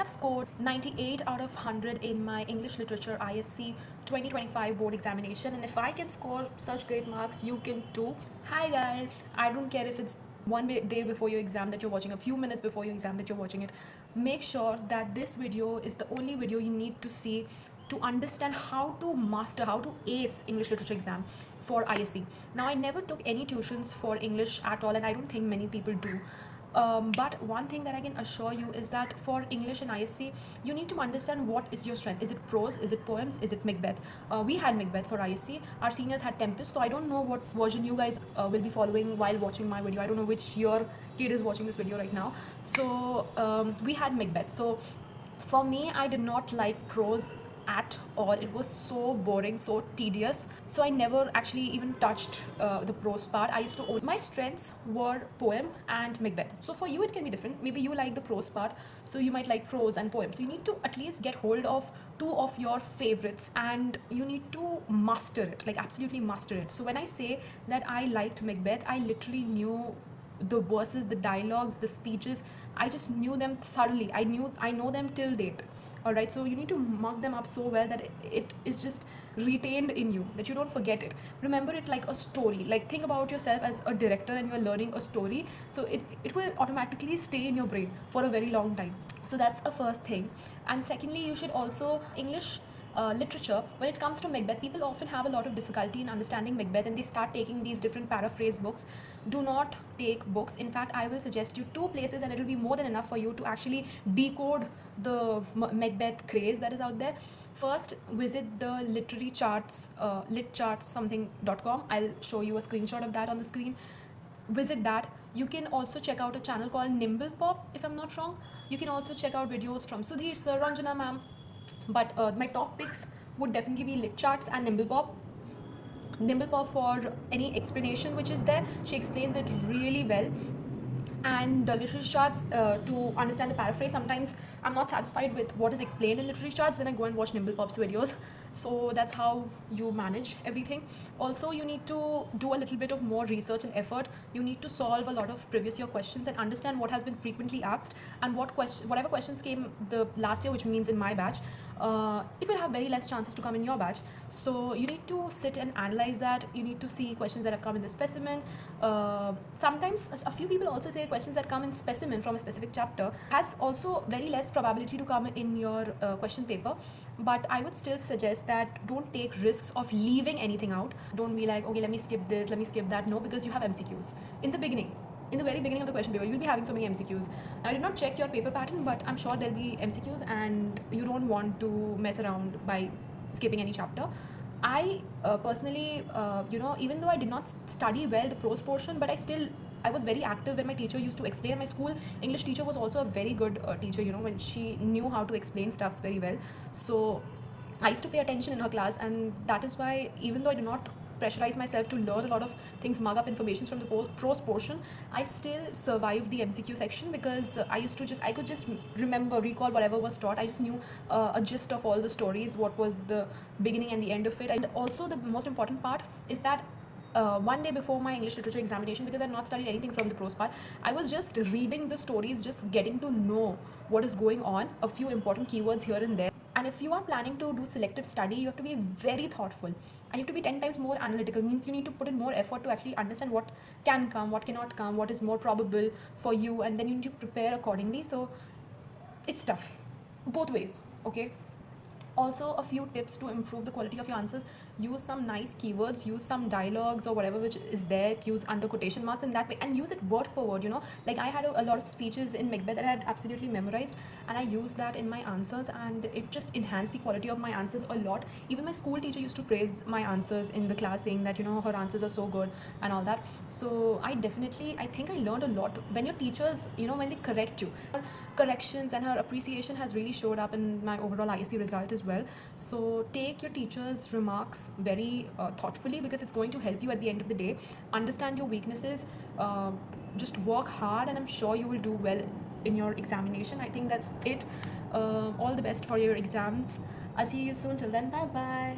have scored 98 out of 100 in my English Literature ISC 2025 board examination, and if I can score such great marks, you can too. Hi guys, I don't care if it's one day before your exam that you're watching, a few minutes before your exam that you're watching it. Make sure that this video is the only video you need to see to understand how to master, how to ace English literature exam for ISC. Now, I never took any tuitions for English at all, and I don't think many people do. But one thing that I can assure you is that for English and ISC, you need to understand what is your strength. Is it prose? Is it poems? Is it Macbeth? We had Macbeth for ISC. Our seniors had Tempest. So I don't know what version you guys will be following while watching my video. I don't know which year kid is watching this video right now. So we had Macbeth. So for me, I did not like prose at all. It was so boring, so tedious. So I never actually even touched the prose part. I used to own. My strengths were poem and Macbeth. So for you, it can be different. Maybe you like the prose part, so you might like prose and poem. So you need to at least get hold of two of your favorites, and you need to master it, like absolutely master it. So when I say that I liked Macbeth, I literally knew the verses, the dialogues, the speeches. I just knew them thoroughly. I know them till date. All right, so you need to mark them up so well that it is just retained in you, that you don't forget it. Remember it like a story. Like, think about yourself as a director and you're learning a story, so it will automatically stay in your brain for a very long time. So that's a first thing. And secondly, you should also English literature, when it comes to Macbeth, people often have a lot of difficulty in understanding Macbeth, and they start taking these different paraphrase books. Do not take books. In fact, I will suggest you two places, and it will be more than enough for you to actually decode the Macbeth craze that is out there. First, visit the literary charts, litchartssomething.com. I'll show you a screenshot of that on the screen. Visit that. You can also check out a channel called Nibble Pop, if I'm not wrong. You can also check out videos from Sudhir Sir, Ranjana Ma'am. But my top picks would definitely be Lit Charts and Nibble Pop. Nibble Pop for any explanation which is there. She explains it really well. And literary charts to understand the paraphrase. Sometimes I'm not satisfied with what is explained in literary charts, then I go and watch Nibble Pop's videos. So that's how you manage everything. Also, you need to do a little bit of more research and effort. You need to solve a lot of previous year questions and understand what has been frequently asked, and whatever questions came the last year, which means in my batch, it will have very less chances to come in your batch. So you need to sit and analyze that. You need to see questions that have come in the specimen. Sometimes a few people also say questions that come in specimen from a specific chapter has also very less probability to come in your question paper. But I would still suggest that don't take risks of leaving anything out. Don't be like, okay, let me skip this, let me skip that. No, because you have MCQs in the beginning. In the very beginning of the question paper, you'll be having so many MCQs. Now, I did not check your paper pattern, but I'm sure there'll be MCQs, and you don't want to mess around by skipping any chapter. I personally, even though I did not study well the prose portion, but I was very active when my teacher used to explain. My school English teacher was also a very good teacher, when she knew how to explain stuffs very well. So I used to pay attention in her class, and that is why, even though I did not pressurize myself to learn a lot of things, mug up information from the prose portion, I still survived the MCQ section, because I could just recall whatever was taught. I just knew a gist of all the stories, what was the beginning and the end of it. And also the most important part is that one day before my English literature examination, because I had not studied anything from the prose part, I was just reading the stories, just getting to know what is going on, a few important keywords here and there. And if you are planning to do selective study, you have to be very thoughtful, and you have to be 10 times more analytical. Means you need to put in more effort to actually understand what can come, what cannot come, what is more probable for you, and then you need to prepare accordingly. So it's tough both ways, okay? Also, a few tips to improve the quality of your answers: use some nice keywords, use some dialogues or whatever which is there, use under quotation marks in that way, and use it word for word. Like I had a lot of speeches in Macbeth that I had absolutely memorized, and I used that in my answers, and it just enhanced the quality of my answers a lot. Even my school teacher used to praise my answers in the class, saying that her answers are so good and all that. So I think I learned a lot when your teachers, when they correct you. Her corrections and her appreciation has really showed up in my overall ISC result as well. So take your teacher's remarks very thoughtfully, because it's going to help you at the end of the day. Understand your weaknesses, just work hard, and I'm sure you will do well in your examination. I think that's it. All the best for your exams. I'll see you soon. Till then, bye bye.